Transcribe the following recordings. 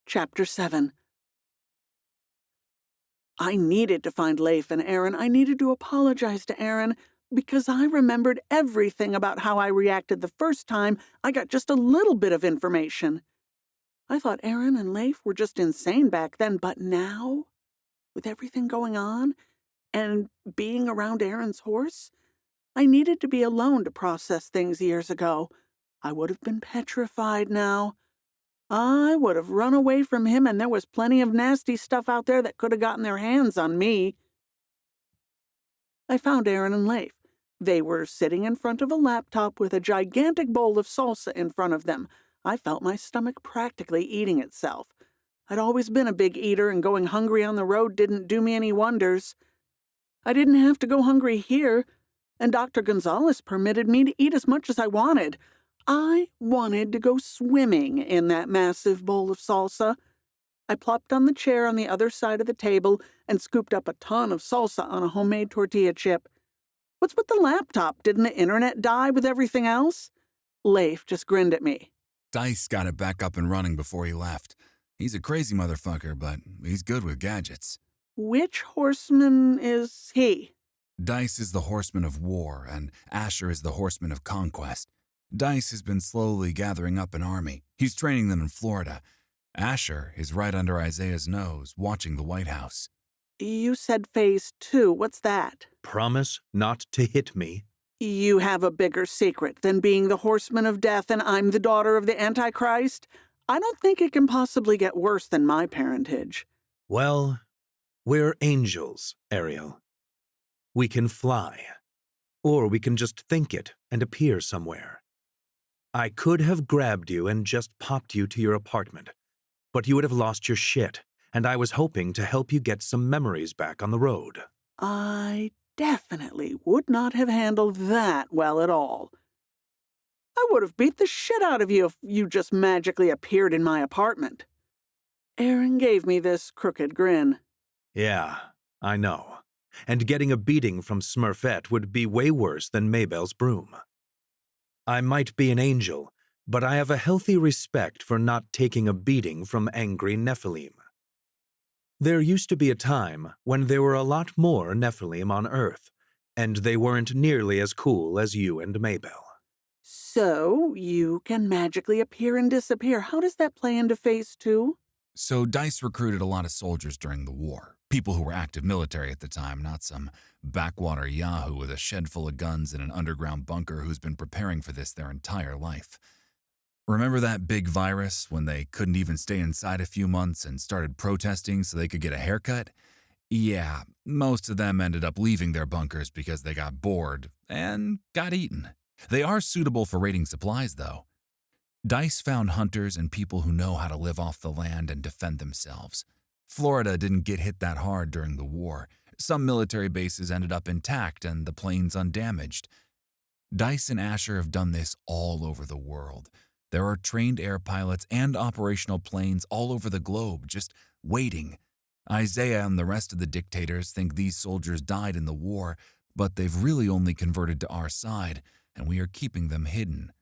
Chapter 7. I needed to find Leif and Aaron. I needed to apologize to Aaron because I remembered everything about how I reacted the first time I got just a little bit of information. I thought Aaron and Leif were just insane back then, but now, with everything going on and being around Aaron's horse, I needed to be alone to process things years ago. I would have been petrified now. I would have run away from him, and there was plenty of nasty stuff out there that could have gotten their hands on me. I found Aaron and Leif. They were sitting in front of a laptop with a gigantic bowl of salsa in front of them. I felt my stomach practically eating itself. I'd always been a big eater, and going hungry on the road didn't do me any wonders. I didn't have to go hungry here, and Dr. Gonzalez permitted me to eat as much as I wanted. I wanted to go swimming in that massive bowl of salsa. I plopped on the chair on the other side of the table and scooped up a ton of salsa on a homemade tortilla chip. What's with the laptop? Didn't the internet die with everything else? Leif just grinned at me. Dice got it back up and running before he left. He's a crazy motherfucker, but he's good with gadgets. Which horseman is he? Dice is the horseman of war, and Asher is the horseman of conquest. Dice has been slowly gathering up an army. He's training them in Florida. Asher is right under Isaiah's nose, watching the White House. You said phase 2. What's that? Promise not to hit me. You have a bigger secret than being the horseman of death and I'm the daughter of the Antichrist? I don't think it can possibly get worse than my parentage. Well, we're angels, Ariel. We can fly. Or we can just think it and appear somewhere. I could have grabbed you and just popped you to your apartment, but you would have lost your shit, and I was hoping to help you get some memories back on the road. I definitely would not have handled that well at all. I would have beat the shit out of you if you just magically appeared in my apartment. Aaron gave me this crooked grin. Yeah, I know. And getting a beating from Smurfette would be way worse than Maybelle's broom. I might be an angel, but I have a healthy respect for not taking a beating from angry Nephilim. There used to be a time when there were a lot more Nephilim on Earth, and they weren't nearly as cool as you and Maybelle. So, you can magically appear and disappear. How does that play into phase 2? So Dice recruited a lot of soldiers during the war. People who were active military at the time, not some backwater yahoo with a shed full of guns in an underground bunker who's been preparing for this their entire life. Remember that big virus when they couldn't even stay inside a few months and started protesting so they could get a haircut? Yeah, most of them ended up leaving their bunkers because they got bored and got eaten. They are suitable for raiding supplies, though. Dice found hunters and people who know how to live off the land and defend themselves. Florida didn't get hit that hard during the war. Some military bases ended up intact and the planes undamaged. Dice and Asher have done this all over the world. There are trained air pilots and operational planes all over the globe, just waiting. Isaiah and the rest of the dictators think these soldiers died in the war, but they've really only converted to our side, and we are keeping them hidden.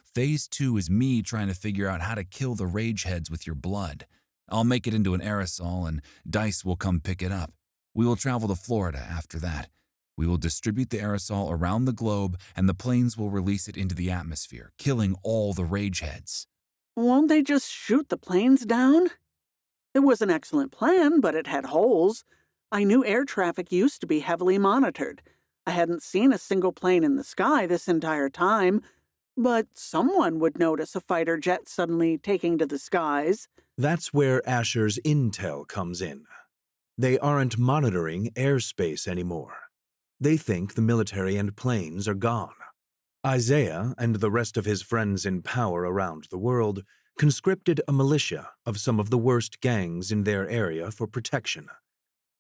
Phase 2 is me trying to figure out how to kill the rage heads with your blood. I'll make it into an aerosol and Dice will come pick it up. We will travel to Florida after that. We will distribute the aerosol around the globe and the planes will release it into the atmosphere, killing all the rage heads. Won't they just shoot the planes down? It was an excellent plan, but it had holes. I knew air traffic used to be heavily monitored. I hadn't seen a single plane in the sky this entire time, but someone would notice a fighter jet suddenly taking to the skies. That's where Asher's intel comes in. They aren't monitoring airspace anymore. They think the military and planes are gone. Isaiah and the rest of his friends in power around the world conscripted a militia of some of the worst gangs in their area for protection.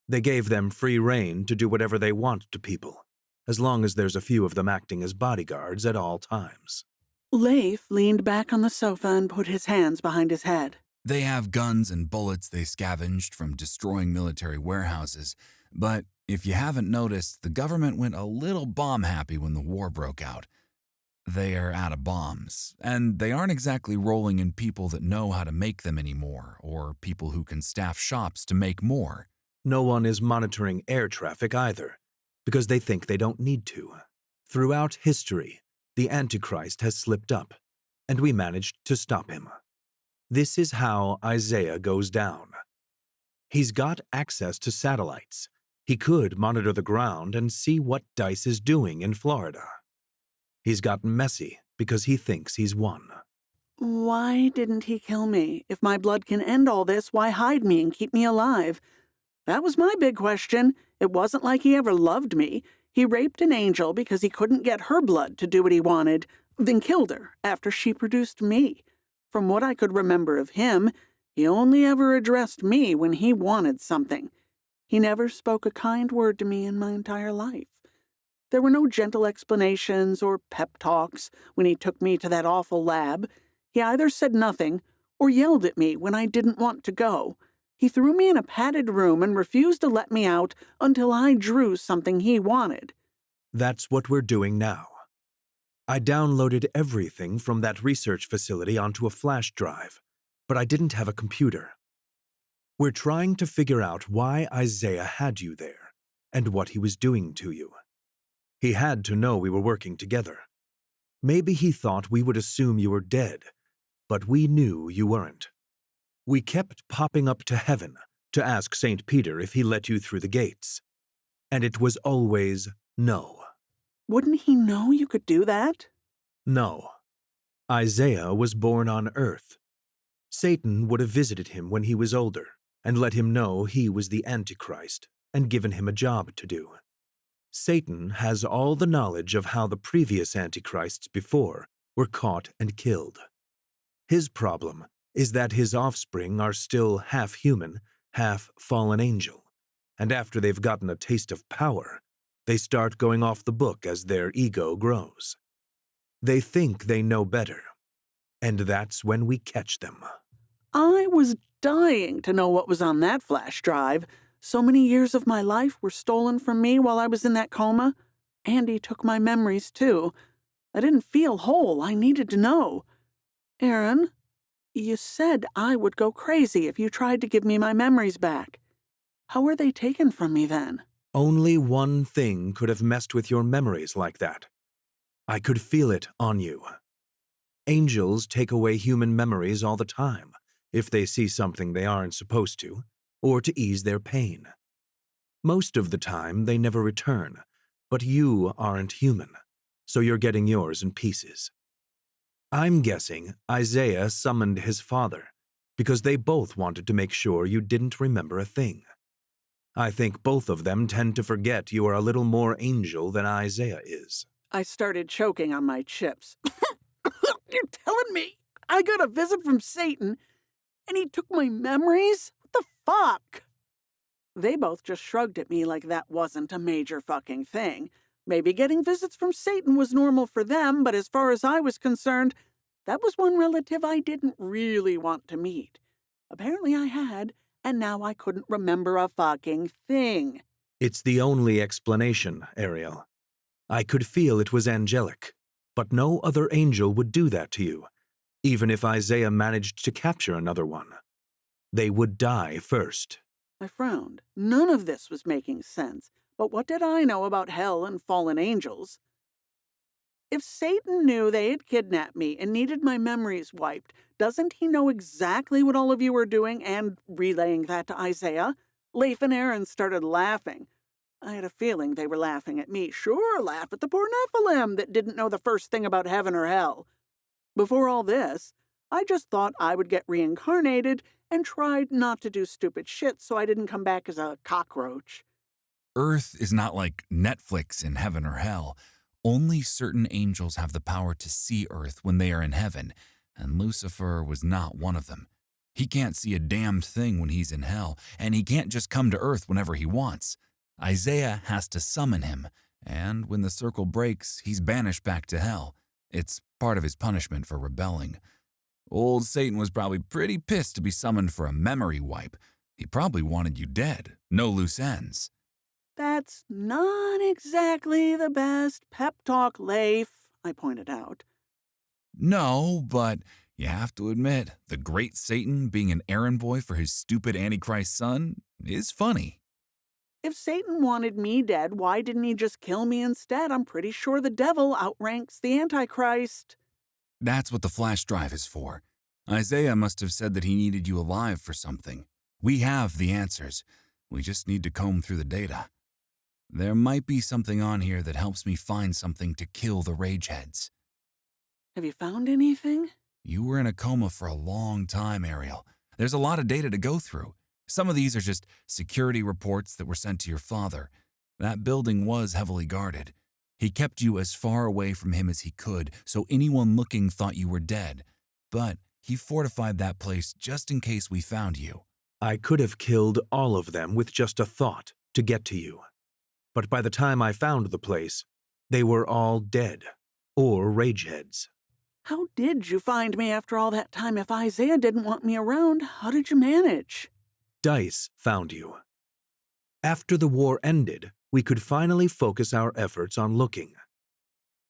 They gave them free rein to do whatever they want to people, as long as there's a few of them acting as bodyguards at all times. Leif leaned back on the sofa and put his hands behind his head. They have guns and bullets they scavenged from destroying military warehouses, but if you haven't noticed, the government went a little bomb-happy when the war broke out. They are out of bombs, and they aren't exactly rolling in people that know how to make them anymore, or people who can staff shops to make more. No one is monitoring air traffic either, because they think they don't need to. Throughout history, the Antichrist has slipped up, and we managed to stop him. This is how Isaiah goes down. He's got access to satellites. He could monitor the ground and see what Dice is doing in Florida. He's gotten messy because he thinks he's won. Why didn't he kill me? If my blood can end all this, why hide me and keep me alive? That was my big question. It wasn't like he ever loved me. He raped an angel because he couldn't get her blood to do what he wanted, then killed her after she produced me. From what I could remember of him, he only ever addressed me when he wanted something. He never spoke a kind word to me in my entire life. There were no gentle explanations or pep talks when he took me to that awful lab. He either said nothing or yelled at me when I didn't want to go. He threw me in a padded room and refused to let me out until I drew something he wanted. That's what we're doing now. I downloaded everything from that research facility onto a flash drive, but I didn't have a computer. We're trying to figure out why Isaiah had you there and what he was doing to you. He had to know we were working together. Maybe he thought we would assume you were dead, but we knew you weren't. We kept popping up to heaven to ask St. Peter if he let you through the gates, and it was always no. Wouldn't he know you could do that? No. Isaiah was born on Earth. Satan would have visited him when he was older and let him know he was the Antichrist and given him a job to do. Satan has all the knowledge of how the previous Antichrists before were caught and killed. His problem is that his offspring are still half human, half fallen angel, and after they've gotten a taste of power, they start going off the book as their ego grows. They think they know better, and that's when we catch them. I was dying to know what was on that flash drive. So many years of my life were stolen from me while I was in that coma. Andy took my memories, too. I didn't feel whole. I needed to know. Aaron, you said I would go crazy if you tried to give me my memories back. How were they taken from me then? Only one thing could have messed with your memories like that. I could feel it on you. Angels take away human memories all the time if they see something they aren't supposed to, or to ease their pain. Most of the time, they never return, but you aren't human, so you're getting yours in pieces. I'm guessing Isaiah summoned his father because they both wanted to make sure you didn't remember a thing. I think both of them tend to forget you are a little more angel than Isaiah is. I started choking on my chips. You're telling me I got a visit from Satan and he took my memories? What the fuck? They both just shrugged at me like that wasn't a major fucking thing. Maybe getting visits from Satan was normal for them, but as far as I was concerned, that was one relative I didn't really want to meet. Apparently I had, and now I couldn't remember a fucking thing. It's the only explanation, Ariel. I could feel it was angelic, but no other angel would do that to you, even if Isaiah managed to capture another one. They would die first. I frowned. None of this was making sense, but what did I know about hell and fallen angels? If Satan knew they had kidnapped me and needed my memories wiped, doesn't he know exactly what all of you were doing and relaying that to Isaiah? Leif and Aaron started laughing. I had a feeling they were laughing at me. Sure, laugh at the poor Nephilim that didn't know the first thing about heaven or hell. Before all this, I just thought I would get reincarnated and tried not to do stupid shit so I didn't come back as a cockroach. Earth is not like Netflix in heaven or hell. Only certain angels have the power to see Earth when they are in heaven, and Lucifer was not one of them. He can't see a damned thing when he's in hell, and he can't just come to Earth whenever he wants. Isaiah has to summon him, and when the circle breaks, he's banished back to hell. It's part of his punishment for rebelling. Old Satan was probably pretty pissed to be summoned for a memory wipe. He probably wanted you dead, no loose ends. That's not exactly the best pep talk, Leif. I pointed out. No, but you have to admit, the great Satan being an errand boy for his stupid Antichrist son is funny. If Satan wanted me dead, why didn't he just kill me instead? I'm pretty sure the devil outranks the Antichrist. That's what the flash drive is for. Isaiah must have said that he needed you alive for something. We have the answers. We just need to comb through the data. There might be something on here that helps me find something to kill the Rageheads. Have you found anything? You were in a coma for a long time, Ariel. There's a lot of data to go through. Some of these are just security reports that were sent to your father. That building was heavily guarded. He kept you as far away from him as he could, so anyone looking thought you were dead. But he fortified that place just in case we found you. I could have killed all of them with just a thought to get to you. But by the time I found the place, they were all dead, or Rageheads. How did you find me after all that time? If Isaiah didn't want me around, how did you manage? Dice found you. After the war ended, we could finally focus our efforts on looking.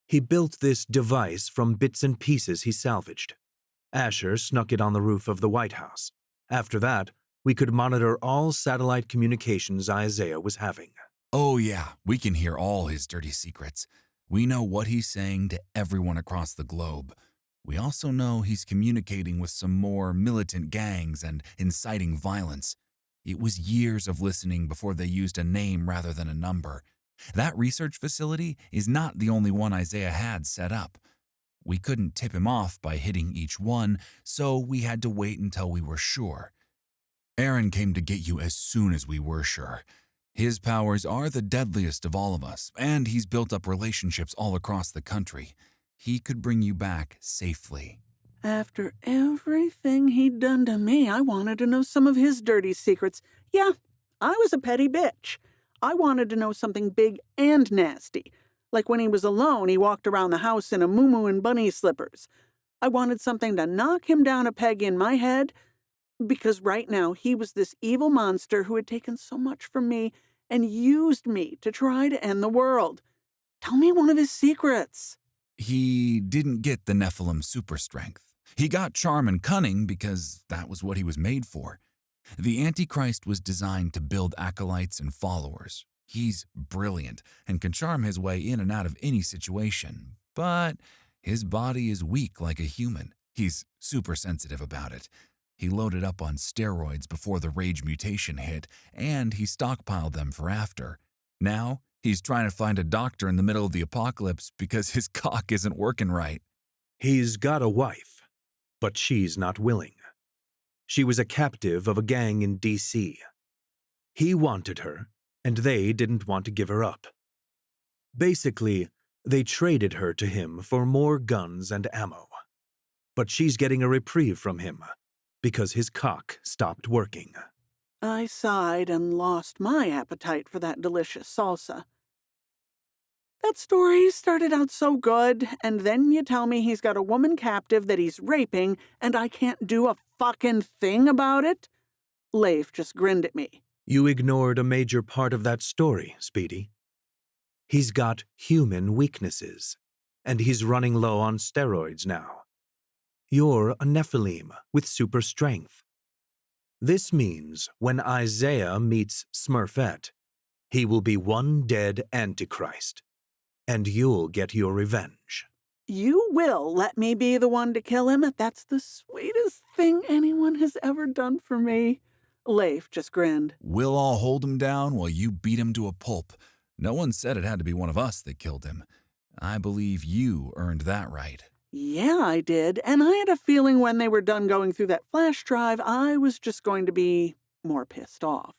He built this device from bits and pieces he salvaged. Asher snuck it on the roof of the White House. After that, we could monitor all satellite communications Isaiah was having. Oh yeah, we can hear all his dirty secrets. We know what he's saying to everyone across the globe. We also know he's communicating with some more militant gangs and inciting violence. It was years of listening before they used a name rather than a number. That research facility is not the only one Isaiah had set up. We couldn't tip him off by hitting each one, so we had to wait until we were sure. Aaron came to get you as soon as we were sure. His powers are the deadliest of all of us, and he's built up relationships all across the country. He could bring you back safely. After everything he'd done to me, I wanted to know some of his dirty secrets. Yeah, I was a petty bitch. I wanted to know something big and nasty. Like when he was alone, he walked around the house in a muumuu and bunny slippers. I wanted something to knock him down a peg in my head, because right now he was this evil monster who had taken so much from me and used me to try to end the world. Tell me one of his secrets. He didn't get the Nephilim super strength. He got charm and cunning because that was what he was made for. The Antichrist was designed to build acolytes and followers. He's brilliant and can charm his way in and out of any situation, but his body is weak like a human. He's super sensitive about it. He loaded up on steroids before the rage mutation hit, and he stockpiled them for after. Now, he's trying to find a doctor in the middle of the apocalypse because his cock isn't working right. He's got a wife, but she's not willing. She was a captive of a gang in D.C. He wanted her, and they didn't want to give her up. Basically, they traded her to him for more guns and ammo. But she's getting a reprieve from him because his cock stopped working. I sighed and lost my appetite for that delicious salsa. That story started out so good, and then you tell me he's got a woman captive that he's raping, and I can't do a fucking thing about it? Leif just grinned at me. You ignored a major part of that story, Speedy. He's got human weaknesses, and he's running low on steroids now. You're a Nephilim with super strength. This means when Isaiah meets Smurfette, he will be one dead Antichrist, and you'll get your revenge. You will let me be the one to kill him? That's the sweetest thing anyone has ever done for me. Leif just grinned. We'll all hold him down while you beat him to a pulp. No one said it had to be one of us that killed him. I believe you earned that right. Yeah, I did, and I had a feeling when they were done going through that flash drive, I was just going to be more pissed off.